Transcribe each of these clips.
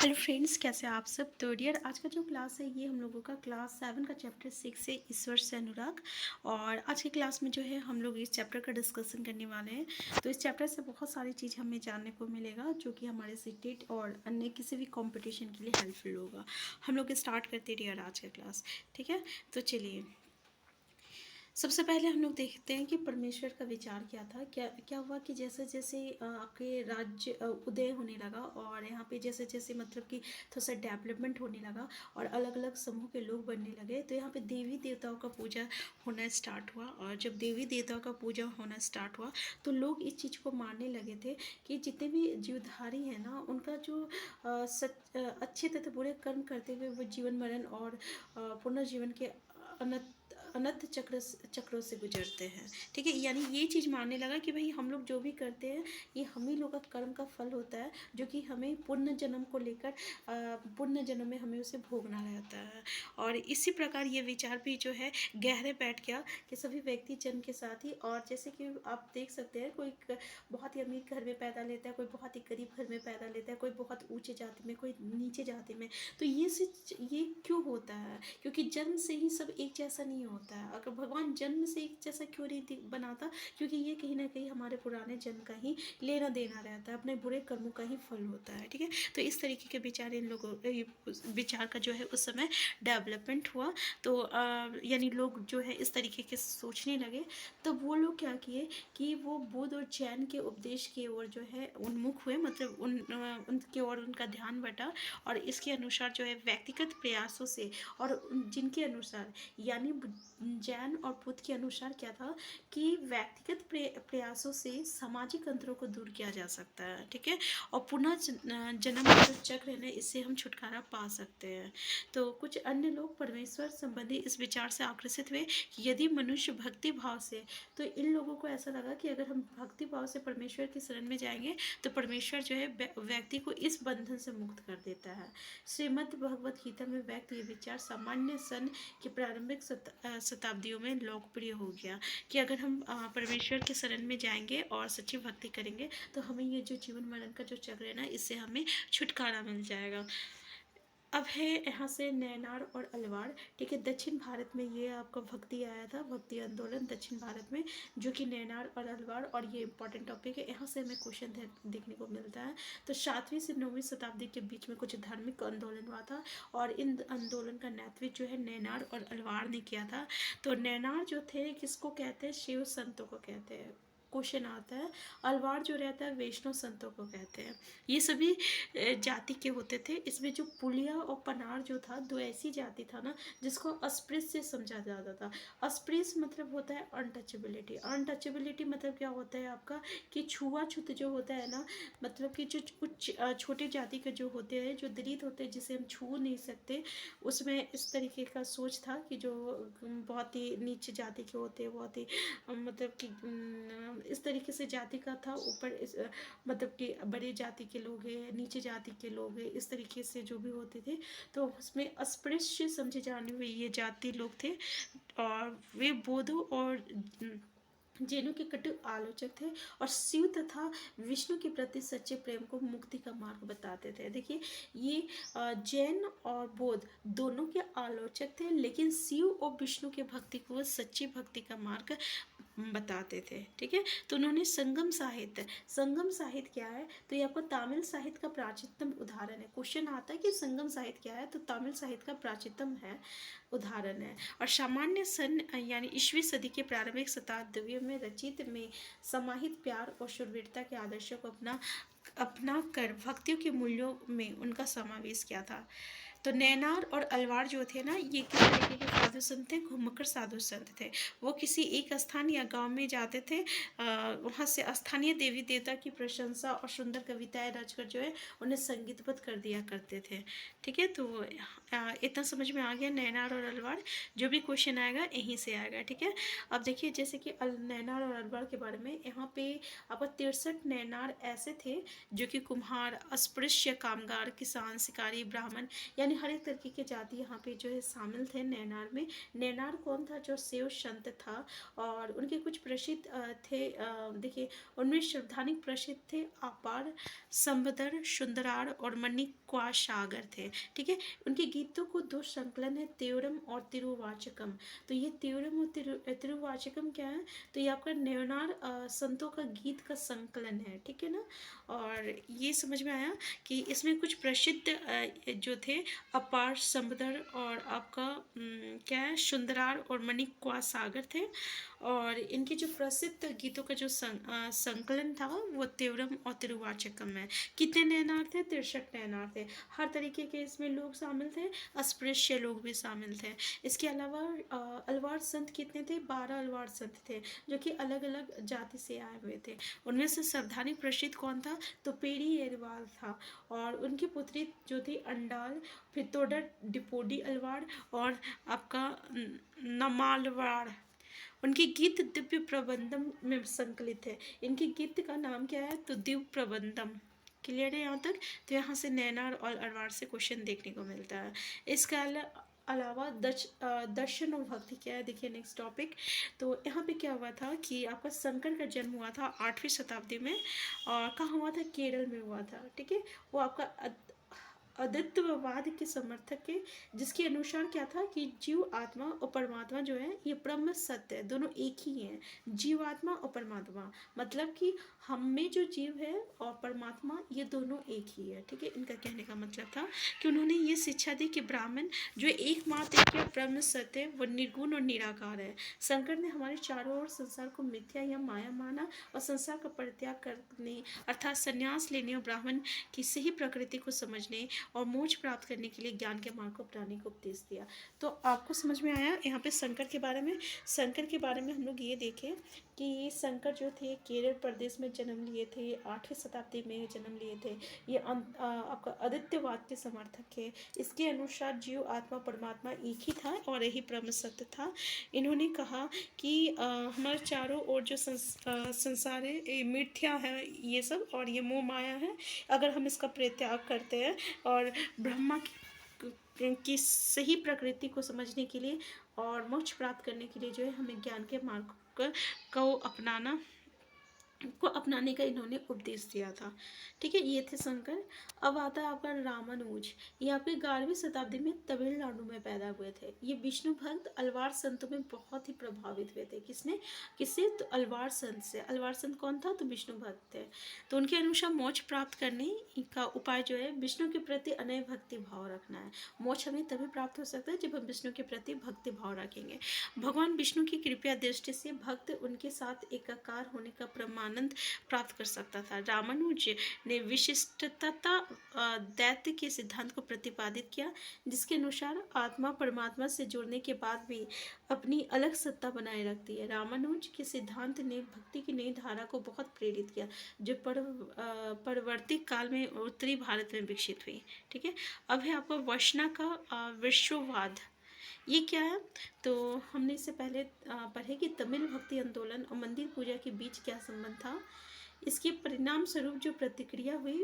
Hello friends, कैसे हैं आप सब। तो डियर, आज का जो क्लास है ये हम लोगों का क्लास 7 का चैप्टर 6 है, ईश्वर से अनुराग। और आज की क्लास में जो है हम लोग इस चैप्टर का डिस्कशन करने वाले हैं। तो इस चैप्टर से बहुत सारी चीज़ हमें जानने को मिलेगा जो कि हमारे सीटेट और अन्य किसी भी कंपटीशन के लिए हेल्पफुल होगा। हम लोग स्टार्ट करते हैं डियर आज का क्लास। ठीक है, तो चलिए सबसे पहले हम लोग देखते हैं कि परमेश्वर का विचार क्या था। क्या क्या हुआ कि जैसे जैसे आपके राज्य उदय होने लगा और यहाँ पे जैसे जैसे मतलब कि थोड़ा सा डेवलपमेंट होने लगा और अलग अलग समूह के लोग बनने लगे, तो यहाँ पे देवी देवताओं का पूजा होना स्टार्ट हुआ। और जब देवी देवताओं का पूजा होना स्टार्ट हुआ तो लोग इस चीज़ को मानने लगे थे कि जितने भी जीवधारी हैं ना, उनका जो अच्छे तथा बुरे कर्म करते हुए वो जीवन मरण और पुनर्जीवन के अनंत अनंत चक्रों से गुजरते हैं। ठीक है, यानी ये चीज़ मानने लगा कि भाई हम लोग जो भी करते हैं ये हम ही लोग का कर्म का फल होता है, जो कि हमें पुण्य जन्म को लेकर पुण्य जन्म में हमें उसे भोगना रहता है। और इसी प्रकार ये विचार भी जो है गहरे बैठ गया कि सभी व्यक्ति जन्म के साथ ही, और जैसे कि आप देख सकते हैं, कोई बहुत ही अमीर घर में पैदा लेता है, कोई बहुत ही गरीब घर में पैदा लेता है, कोई बहुत ऊंचे जाति में, कोई नीचे जाति में। तो ये क्यों होता है? क्योंकि जन्म से ही सब एक जैसा नहीं होता है। अगर भगवान जन्म से एक जैसा क्यों नहीं बनाता? क्योंकि ये कहीं ना कहीं हमारे पुराने जन्म का ही लेना देना रहता है, अपने बुरे कर्मों का ही फल होता है। ठीक है, तो इस तरीके के विचार इन लोगों विचार का जो है उस समय डेवलपमेंट हुआ। तो यानी लोग जो है इस तरीके के सोचने लगे। तब वो लोग क्या किए कि वो बुद्ध और जैन के उपदेश की ओर जो है उन्मुख हुए, मतलब उनके ओर उनका ध्यान बटा। और इसके अनुसार जो है व्यक्तिगत प्रयासों से, और जिनके अनुसार यानी जैन और बुद्ध के अनुसार क्या था कि व्यक्तिगत प्रयासों से सामाजिक अंतरों को दूर किया जा सकता है। ठीक है, और पुनः जन्म का जो चक्र है ना, इससे हम छुटकारा पा सकते हैं। तो कुछ अन्य लोग परमेश्वर संबंधी इस विचार से आकर्षित हुए कि यदि मनुष्य भक्ति भाव से, तो इन लोगों को ऐसा लगा कि अगर हम भक्ति भाव से परमेश्वर की शरण में जाएंगे तो परमेश्वर जो है व्यक्ति को इस बंधन से मुक्त कर देता है। श्रीमद् भगवत गीता में व्यक्त ये विचार सामान्य सन की प्रारंभिक शताब्दियों में लोकप्रिय हो गया कि अगर हम परमेश्वर के शरण में जाएंगे और सच्ची भक्ति करेंगे तो हमें ये जो जीवन मरण का जो चक्र है ना, इससे हमें छुटकारा मिल जाएगा। अब है यहाँ से नैनार और अलवार। ठीक है, दक्षिण भारत में ये आपका भक्ति आया था, भक्ति आंदोलन दक्षिण भारत में, जो कि नैनार और अलवार। और ये इंपॉर्टेंट टॉपिक है, यहाँ से हमें क्वेश्चन देखने को मिलता है। तो 7वीं से 9वीं शताब्दी के बीच में कुछ धार्मिक आंदोलन हुआ था और इन आंदोलन का नेतृत्व जो है नैनार और अलवार ने किया था। तो नैनार जो थे किसको कहते हैं? शिव संतों को कहते हैं। क्वेश्चन आता है। अलवार जो रहता है वैष्णव संतों को कहते हैं। ये सभी जाति के होते थे। इसमें जो पुलिया और पनार जो था, दो ऐसी जाति था ना जिसको अस्पृश्य समझा जाता था। अस्पृश्य मतलब होता है अनटचेबिलिटी। अनटचेबिलिटी मतलब क्या होता है आपका कि छुआछूत जो होता है ना, मतलब कि जो कुछ छोटे जाति के जो होते हैं, जो दलित होते हैं, जिसे हम छू नहीं सकते, उसमें इस तरीके का सोच था कि जो बहुत ही नीचे जाति के होते हैं, बहुत ही मतलब कि इस तरीके से जाति का था। ऊपर इस मतलब कि बड़े जाति के लोग हैं, नीचे जाति के लोग हैं, इस तरीके से जो भी होते थे, तो उसमें अस्पृश्य समझे जाने हुए ये जाति लोग थे। और वे बौद्धों और जैनों के कटु आलोचक थे और शिव तथा विष्णु के प्रति सच्चे प्रेम को मुक्ति का मार्ग बताते थे। देखिए, ये जैन और बौद्ध दोनों के आलोचक थे, लेकिन शिव और विष्णु के भक्ति को सच्ची भक्ति का मार्ग बताते थे। ठीक है, तो उन्होंने संगम साहित्य, संगम साहित्य क्या है? तो ये आपको तमिल साहित्य का प्राचीनतम उदाहरण है। क्वेश्चन आता है कि संगम साहित्य क्या है, तो तमिल साहित्य का प्राचीनतम है, उदाहरण है। और सामान्य सन यानी ईस्वी सदी के प्रारंभिक शताब्दियों में रचित में समाहित प्यार और शूरवीरता के आदर्शों को अपना कर भक्तियों के मूल्यों में उनका समावेश किया था। तो नैनार और अलवार जो थे ना, ये किस तरीके के साधु संत थे? घुमक्कड़ साधु संत थे। वो किसी एक स्थान या गांव में जाते थे, वहाँ से स्थानीय देवी देवता की प्रशंसा और सुंदर कविताएं रचकर जो है उन्हें संगीतबद्ध कर दिया करते थे। ठीक है, तो इतना समझ में आ गया नैनार और अलवार। जो भी क्वेश्चन आएगा यहीं से आएगा। ठीक है, अब देखिए जैसे कि नैनार और अलवार के बारे में, यहाँ पे आपको 63 नैनार ऐसे थे जो कि कुम्हार, अस्पृश्य, कामगार, किसान, शिकारी, ब्राह्मण यानी यानी हर एक तरीके के जाति यहाँ पे जो है शामिल थे नैनार में। नैनार कौन था? जो शैव संत था, और उनके कुछ प्रसिद्ध थे, देखिए उनमें श्रद्धानिक प्रसिद्ध थे अपार, संबदर, सुंदरार और मणिक्वा सागर थे। ठीक है, उनके गीतों को दो संकलन है, त्योरम और तिरुवाचकम। तो ये त्योरम और तिरुवाचकम क्या है? तो ये आपका नैनार संतों का गीत का संकलन है। ठीक है ना, और ये समझ में आया कि इसमें कुछ प्रसिद्ध जो थे अपार, संबदर और आपका क्या है, सुंदरार और मणिक्वा सागर थे। और इनके जो प्रसिद्ध गीतों का जो संकलन था वो त्योरम और तिरुवाचकम है। कितने नैनार थे? 63 नैनार थे। हर तरीके के इसमें लोग शामिल थे, अस्पृश्य लोग भी शामिल थे। इसके अलावा अलवार संत कितने थे? 12 अलवार संत थे, जो कि अलग अलग जाति से आए हुए थे। उनमें से सर्वधानिक प्रसिद्ध कौन था? तो पेरी एरवाल था, और उनकी पुत्री जो थी अंडाल, फिर तोडर डिपोडी अलवार और आपका नमालवाड़। उनके गीत दिव्य प्रबंधम में संकलित है। इनके गीत का नाम क्या है? तो दिव्य प्रबंधम। क्लियर है यहाँ तक? तो यहाँ से नैनार और अरवार से क्वेश्चन देखने को मिलता है। इसका अलावा दर्शन और भक्ति क्या है? देखिए नेक्स्ट टॉपिक। तो यहाँ पे क्या हुआ था कि आपका शंकर का जन्म हुआ था 8वीं शताब्दी में, और कहाँ हुआ था? केरल में हुआ था। ठीक है, वो आपका अद्वैतवाद के समर्थक के, जिसके अनुसार क्या था कि जीव आत्मा और परमात्मा जो है ये ब्रह्म सत्य है, दोनों एक ही हैं। जीवात्मा और परमात्मा मतलब कि हम में जो जीव है और परमात्मा ये दोनों एक ही है। ठीक है, इनका कहने का मतलब था कि उन्होंने ये शिक्षा दी कि ब्राह्मण जो एकमात्र एक ब्रह्म सत्य है वो निर्गुण और निराकार है। शंकर ने हमारे चारों ओर संसार को मिथ्या या माया माना और संसार का परित्याग करने अर्थात संन्यास लेने और ब्राह्मण की सही प्रकृति को समझने और मोक्ष प्राप्त करने के लिए ज्ञान के मार्ग को अपनाने को उपदेश दिया। तो आपको समझ में आया यहाँ पे शंकर के बारे में। शंकर के बारे में हम लोग ये देखें कि शंकर जो थे केरल प्रदेश में जन्म लिए थे, 8वीं शताब्दी में जन्म लिए थे। ये आपका अद्वैतवाद के समर्थक है। इसके अनुसार जीव आत्मा परमात्मा एक ही था और यही ब्रह्म सत्य था। इन्होंने कहा कि हमारे चारों ओर जो संसार है ये मिथ्या है ये सब, और ये मोह माया है। अगर हम इसका परित्याग करते हैं और ब्रह्मा की सही प्रकृति को समझने के लिए और मोक्ष प्राप्त करने के लिए जो है हमें ज्ञान के मार्ग को अपनाने का इन्होंने उपदेश दिया था। ठीक है, ये थे शंकर। अब आता है आपका रामानुज। ये आपके 11वीं शताब्दी में तमिलनाडु में पैदा हुए थे। ये विष्णु भक्त अलवार संतों में बहुत ही प्रभावित हुए थे। किससे? तो अलवार संत से। अलवार संत कौन था? तो विष्णु भक्त थे। तो उनके अनुसार मोक्ष प्राप्त करने का उपाय जो है विष्णु के प्रति अनय भक्ति भाव रखना है। मोक्ष हमें तभी प्राप्त हो सकता है जब हम विष्णु के प्रति भक्ति भाव रखेंगे। भगवान विष्णु की कृपया दृष्टि से भक्त उनके साथ एकाकार होने का परमानंद प्राप्त कर सकता था। रामानुज ने विशिष्टता दैत्य के सिद्धांत को प्रतिपादित किया, जिसके अनुसार आत्मा परमात्मा से जुड़ने के बाद भी अपनी अलग सत्ता बनाए रखती है। रामानुज के सिद्धांत ने भक्ति की नई धारा को बहुत प्रेरित किया, जो परवर्ती काल में उत्तरी भारत में विकसित हुई। ठीक है, अब है आपको वैष्णव का विश्ववाद। ये क्या है? तो हमने इससे पहले पढ़े कि तमिल भक्ति आंदोलन और मंदिर पूजा के बीच क्या संबंध था। इसके परिणाम स्वरूप जो प्रतिक्रिया हुई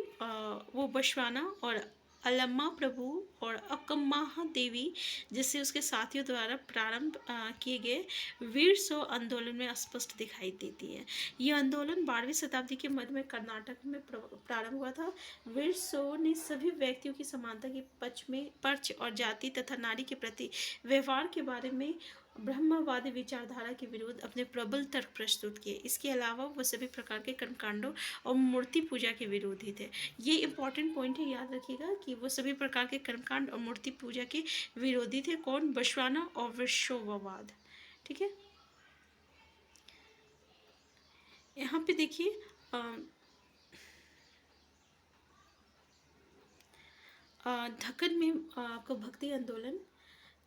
वो बसवाना और अलम्मा प्रभु और अक्कम्मा देवी जैसे उसके साथियों द्वारा प्रारंभ किए गए वीर शैव आंदोलन में स्पष्ट दिखाई देती है। यह आंदोलन 12वीं शताब्दी के मध्य में कर्नाटक में प्रारंभ हुआ था। वीर शैव ने सभी व्यक्तियों की समानता के पक्ष और जाति तथा नारी के प्रति व्यवहार के बारे में ब्रह्मवादी विचारधारा के विरुद्ध अपने प्रबल तर्क प्रस्तुत किए। इसके अलावा वो सभी प्रकार के कर्मकांडों और मूर्ति पूजा के विरोधी थे। ये इंपॉर्टेंट पॉइंट है, याद रखिएगा कि वो सभी प्रकार के कर्मकांड और मूर्ति पूजा के विरोधी थे। कौन? बसवाना और विश्ववाद। ठीक है, यहाँ पे देखिए दक्कन में आपको भक्ति आंदोलन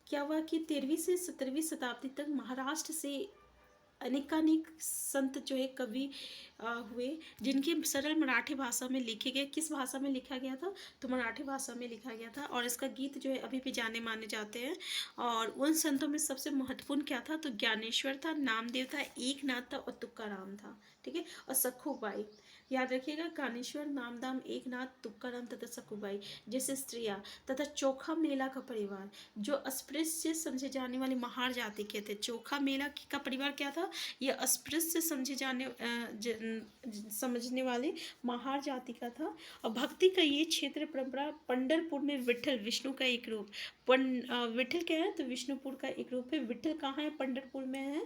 क्या हुआ कि 13वीं से 17वीं शताब्दी तक महाराष्ट्र से अनेकानेक संत जो है कवि हुए, जिनके सरल मराठी भाषा में लिखे गए। किस भाषा में लिखा गया था? तो मराठी भाषा में लिखा गया था, और इसका गीत जो है अभी भी जाने माने जाते हैं। और उन संतों में सबसे महत्वपूर्ण क्या था? तो ज्ञानेश्वर था, नामदेव था, एकनाथ था और तुकाराम था। ठीक है, और सखुबाई। याद रखिएगा, कानेश्वर, नामदाम, एकनाथ, तुकाराम तथा सकुबाई जैसे स्त्रियां तथा चोखा मेला का परिवार, जो अस्पृश्य समझे जाने वाली महार जाति के थे। चोखा मेला का परिवार क्या था? ये अस्पृश्य समझे जाने समझने वाले महार जाति का था। और भक्ति का ये क्षेत्र परंपरा पंढरपुर में विठल, विष्णु का एक रूप। विठल क्या है? तो विष्णुपुर का एक रूप है। विठल कहाँ है? पंढरपुर में है।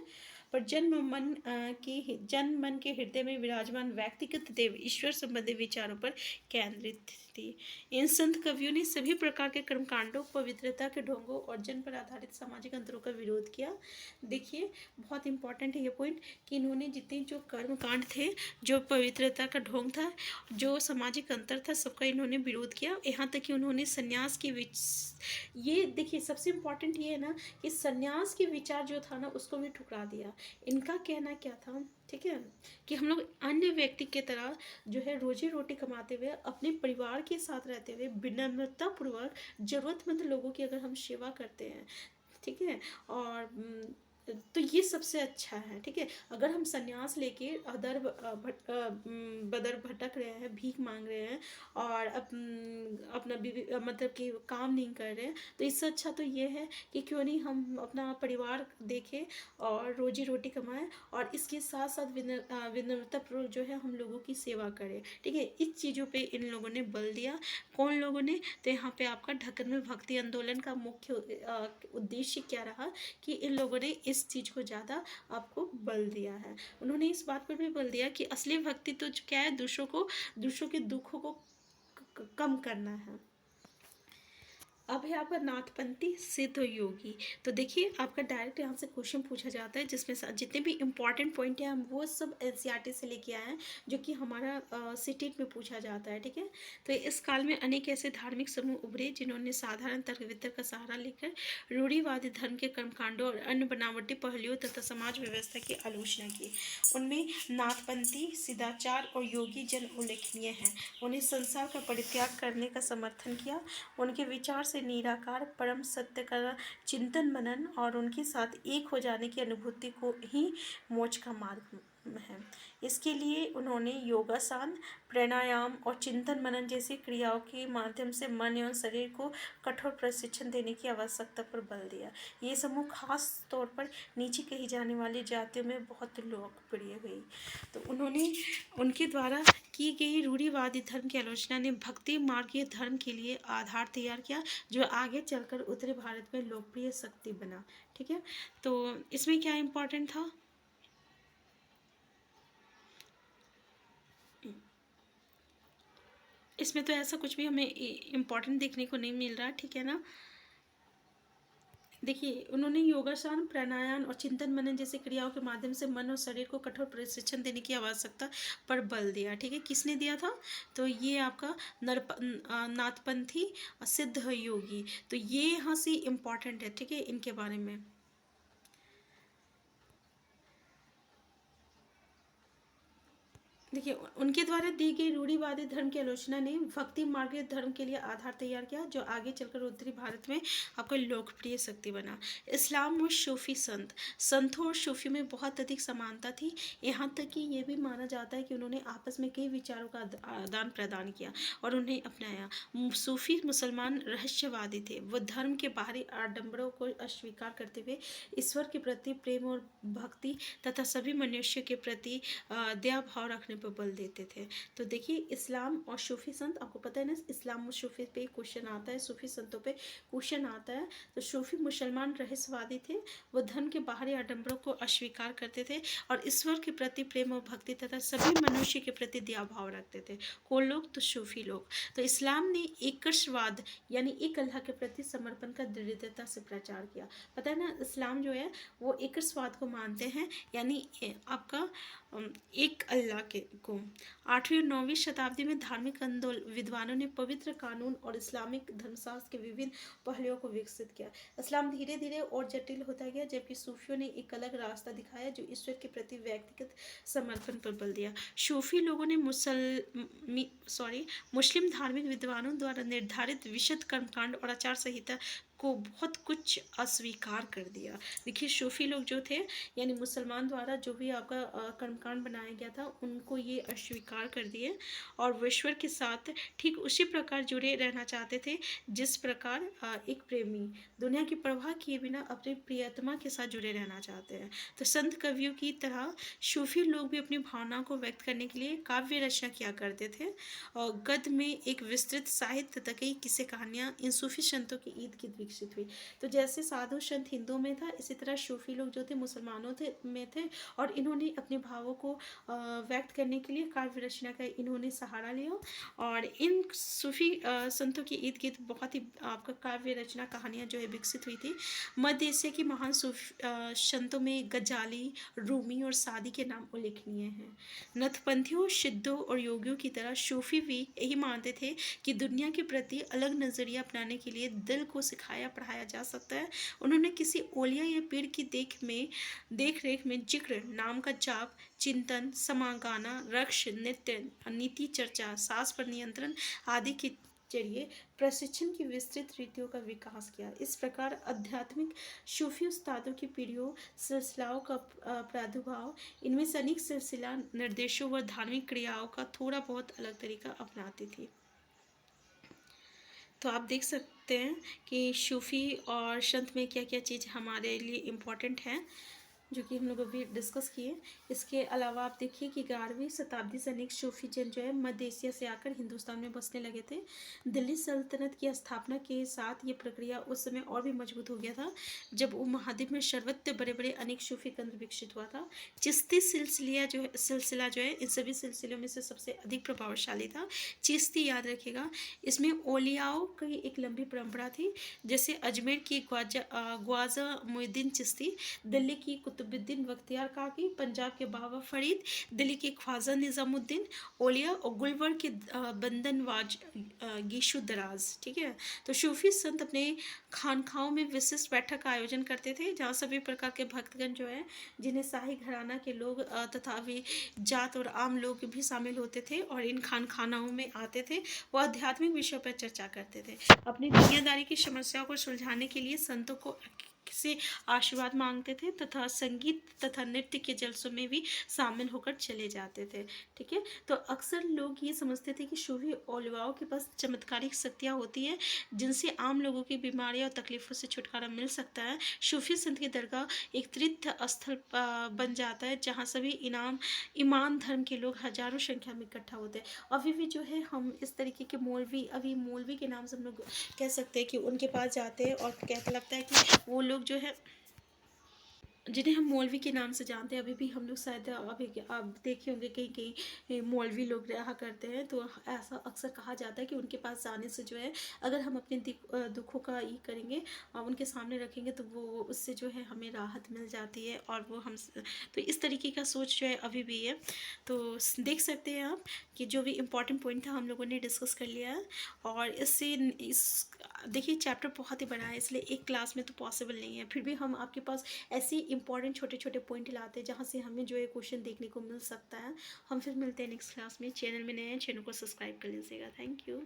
पर जन्म मन के हृदय में विराजमान व्यक्तिगत देव ईश्वर संबंधी विचारों पर केंद्रित थी। इन संत कवियों ने सभी प्रकार के कर्मकांडों, पवित्रता के ढोंगों और जन पर आधारित सामाजिक अंतरों का विरोध किया। देखिए, बहुत इंपॉर्टेंट है ये पॉइंट कि इन्होंने जितने जो कर्मकांड थे, जो पवित्रता का ढोंग था, जो सामाजिक अंतर था, सबका इन्होंने विरोध किया। यहाँ तक कि उन्होंने संन्यास की ये देखिए, सबसे इम्पोर्टेंट ये है ना कि संन्यास के विचार जो था ना, उसको भी ठुकरा दिया। इनका कहना क्या था, ठीक है, कि हम लोग अन्य व्यक्ति की तरह जो है रोजी रोटी कमाते हुए अपने परिवार के साथ रहते हुए विनम्रता पूर्वक जरूरतमंद लोगों की अगर हम सेवा करते हैं, ठीक है, और तो ये सबसे अच्छा है। ठीक है, अगर हम संन्यास लेके बदर भटक रहे हैं, भीख मांग रहे हैं और अपना मतलब कि काम नहीं कर रहे हैं, तो इससे अच्छा तो ये है कि क्यों नहीं हम अपना परिवार देखें और रोजी रोटी कमाएं और इसके साथ साथ विनम्रतापूर्वक जो है हम लोगों की सेवा करें। ठीक है, इस चीज़ों पे इन लोगों ने बल दिया। कौन लोगों ने? तो यहाँ पे आपका ढक्कन में भक्ति आंदोलन का मुख्य उद्देश्य क्या रहा कि इन लोगों ने इस चीज़ को ज़्यादा आपको बल दिया है। उन्होंने इस बात पर भी बल दिया कि असली भक्ति तो क्या है? दूसरों के दुखों को कम करना है। अब है आपका नाथपंथी सिद्ध योगी। तो देखिए, आपका डायरेक्ट यहाँ से क्वेश्चन पूछा जाता है जिसमें जितने भी इंपॉर्टेंट पॉइंट हैं हम वो सब एनसीईआरटी से लेके आए हैं, जो कि हमारा सिटेट में पूछा जाता है। ठीक है, तो इस काल में अनेक ऐसे धार्मिक समूह उभरे जिन्होंने साधारण तर्क वितर्क का सहारा लेकर रूढ़िवादी धर्म के कर्मकांडों और अन्य बनावटी पहलुओं तथा समाज व्यवस्था की आलोचना की। उनमें नाथपंथी, सिद्धाचार और योगी जन उल्लेखनीय हैं। उन्हें संसार का परित्याग करने का समर्थन किया। उनके विचार से निराकार परम सत्य का चिंतन मनन और उनके साथ एक हो जाने की अनुभूति को ही मोक्ष का मार्ग है। इसके लिए उन्होंने योगासन, प्राणायाम और चिंतन मनन जैसी क्रियाओं के माध्यम से मन एवं शरीर को कठोर प्रशिक्षण देने की आवश्यकता पर बल दिया। ये समूह खास तौर पर नीचे कही जाने वाली जातियों में बहुत लोकप्रिय हुई। तो उन्होंने उनके द्वारा की गई रूढ़िवादी धर्म की आलोचना ने भक्ति मार्गीय धर्म के लिए आधार तैयार किया, जो आगे चलकर उत्तरी भारत में लोकप्रिय शक्ति बना। ठीक है, तो इसमें क्या इम्पोर्टेंट था? इसमें तो ऐसा कुछ भी हमें इम्पोर्टेंट देखने को नहीं मिल रहा। ठीक है ना, देखिए, उन्होंने योगासन, प्राणायाम और चिंतन मनन जैसे क्रियाओं के माध्यम से मन और शरीर को कठोर प्रशिक्षण देने की आवश्यकता पर बल दिया। ठीक है, किसने दिया था? तो ये आपका नाथपंथी सिद्ध योगी। तो ये यहाँ से इम्पॉर्टेंट है। ठीक है, इनके बारे में देखिए, उनके द्वारा दी गई रूढ़िवादी धर्म की आलोचना ने भक्ति मार्गीय धर्म के लिए आधार तैयार किया, जो आगे चलकर उत्तरी भारत में आपका लोकप्रिय शक्ति बना। इस्लाम और सूफी संतों और सूफी में बहुत अधिक समानता थी। यहाँ तक कि ये भी माना जाता है कि उन्होंने आपस में कई विचारों का आदान प्रदान किया और उन्हें अपनाया। सूफी मुसलमान रहस्यवादी थे। वो धर्म के बाहरी आडंबरों को अस्वीकार करते हुए ईश्वर के प्रति प्रेम और भक्ति तथा सभी मनुष्यों के प्रति दया भाव रखने पर बल देते थे। तो देखिए, इस्लाम और सूफी संत, आपको पता है ना, इस्लाम और सूफी पे क्वेश्चन आता है, सूफी संतों पे क्वेश्चन आता है। तो सूफी मुसलमान रहस्यवादी थे। वो धर्म के बाहरी आडंबरों को अस्वीकार करते थे और ईश्वर के प्रति प्रेम और भक्ति तथा सभी मनुष्य के प्रति दया भाव रखते थे। कौन लोग? तो सूफी लोग। तो इस्लाम ने एकशवाद यानी एक अल्लाह के प्रति समर्पण का दृढ़ता से प्रचार किया। पता है ना, इस्लाम जो है वो एकशवाद को मानते हैं, यानी आपका एक अल्लाह को। 8वीं और 9वीं शताब्दी में धार्मिक विद्वानों ने पवित्र कानून और इस्लामिक धर्मशास्त्र के विभिन्न पहलुओं को विकसित किया। इस्लाम धीरे धीरे और जटिल होता गया, जबकि सूफियों ने एक अलग रास्ता दिखाया जो ईश्वर के प्रति व्यक्तिगत समर्पण पर बल दिया। सूफी लोगों ने मुस्लिम धार्मिक विद्वानों द्वारा निर्धारित विशुद्ध कर्मकांड और आचार संहिता को बहुत कुछ अस्वीकार कर दिया। देखिए सूफी लोग जो थे, यानी मुसलमान द्वारा जो भी आपका कर्मकांड बनाया गया था, उनको ये अस्वीकार कर दिए और ईश्वर के साथ ठीक उसी प्रकार जुड़े रहना चाहते थे जिस प्रकार एक प्रेमी दुनिया की परवाह किए बिना अपने प्रियतमा के साथ जुड़े रहना चाहते हैं। तो संत कवियों की तरह सूफी लोग भी अपनी भावनाओं को व्यक्त करने के लिए काव्य रचना किया करते थे और गद्य में एक विस्तृत साहित्य तक कई किस्से कहानियाँ इन सूफी संतों की ईद गिर्द विकसित हुई। तो जैसे साधु संत हिंदुओं में था, इसी तरह सूफी लोग जो थे मुसलमानों में थे और इन्होंने अपने भावों को व्यक्त करने के लिए काव्य रचना का इन्होंने सहारा लिया और इन सूफी संतों की ईद गिर्द बहुत ही आपका काव्य रचना कहानियाँ जो है विकसित हुई थी। मध्य एशिया की महान सूफी संतों में गजाली, रूमी और सादी के नाम उल्लेखनीय हैं। नथपंथियों, सिद्धों और योगियों की तरह सूफी भी यही मानते थे कि दुनिया के प्रति अलग नजरिया अपनाने के लिए दिल को सिखाया पढ़ाया जा सकता है। उन्होंने किसी ओलिया या पीर की देख रेख में जिक्र, नाम का जाप, चिंतन, समागाना, रक्ष, नृत्य, नीति चर्चा, सांस पर नियंत्रण आदि के जरिए प्रशिक्षण की विस्तृत रीतियों का विकास किया। इस प्रकार आध्यात्मिक सूफी उस्तादों की पीढ़ियों सिलसिलाओं का प्रादुर्भाव, इनमें से अनेक सिलसिला निर्देशों व धार्मिक क्रियाओं का थोड़ा बहुत अलग तरीका अपनाती थी। तो आप देख सकते हैं कि सूफी और संत में क्या क्या चीज़ हमारे लिए इम्पोर्टेंट है, जो कि हम लोग अभी डिस्कस किए। इसके अलावा आप देखिए कि 11वीं शताब्दी से अनेक सूफी जन जो है मध्य एशिया से आकर हिंदुस्तान में बसने लगे थे। दिल्ली सल्तनत की स्थापना के साथ ये प्रक्रिया उस समय और भी मजबूत हो गया था, जब उपमहाद्वीप में सर्वत्र बड़े बड़े अनेक सूफी केंद्र विकसित हुआ था। चिश्ती सिलसिला जो है इन सभी सिलसिलों में से सबसे अधिक प्रभावशाली था। चिश्ती याद रखिएगा, इसमें ओलियाओं की एक लंबी परंपरा थी। जैसे अजमेर की ख्वाजा मुइनुद्दीन चिश्ती, दिल्ली की कुतुबुद्दीन बख्तियार काकी, पंजाब के बाबा फरीद, दिल्ली के ख्वाजा निज़ामुद्दीन औलिया और गुलबर्ग के बंदनवाज गीशु दराज। ठीक है, तो सूफी संत अपने खानखाओं में विशिष्ट बैठक का आयोजन करते थे, जहाँ सभी प्रकार के भक्तगण जो है, जिन्हें शाही घराना के लोग तथा भी जात और आम लोग भी शामिल होते थे और इन खानाओं में आते थे। वो आध्यात्मिक विषयों पर चर्चा करते थे। अपनी दुनियादारी की समस्याओं को सुलझाने के लिए संतों को से आशीर्वाद मांगते थे तथा संगीत तथा नृत्य के जलसों में भी शामिल होकर चले जाते थे। ठीक है, तो अक्सर लोग ये समझते थे कि सूफी औलियाओं के पास चमत्कारिक शक्तियाँ होती है जिनसे आम लोगों की बीमारियों और तकलीफों से छुटकारा मिल सकता है। सूफी संत की दरगाह एक तीर्थ स्थल बन जाता है जहाँ सभी ईमान धर्म के लोग हजारों संख्या में इकट्ठा होते हैं। अभी भी जो है हम इस तरीके के मौलवी के नाम से हम लोग कह सकते हैं कि उनके पास जाते हैं और कहता लगता है कि वो लोग जो है जिन्हें हम मौलवी के नाम से जानते हैं। अभी भी हम लोग शायद अभी आप देखे होंगे कहीं कहीं मौलवी लोग रहा करते हैं, तो ऐसा अक्सर कहा जाता है कि उनके पास जाने से जो है, अगर हम अपने दुखों का ये करेंगे उनके सामने रखेंगे तो वो उससे जो है हमें राहत मिल जाती है और वो हम तो इस तरीके का सोच जो है अभी भी है। तो देख सकते हैं आप कि जो भी इम्पोर्टेंट पॉइंट था हम लोगों ने डिस्कस कर लिया है और देखिए चैप्टर बहुत ही बड़ा है, इसलिए एक क्लास में तो पॉसिबल नहीं है। फिर भी हम आपके पास ऐसे इंपॉर्टेंट छोटे छोटे पॉइंट लाते हैं जहाँ से हमें जो है क्वेश्चन देखने को मिल सकता है। हम फिर मिलते हैं नेक्स्ट क्लास में। चैनल में नए हैं, चैनल को सब्सक्राइब कर लीजिएगा। Thank you.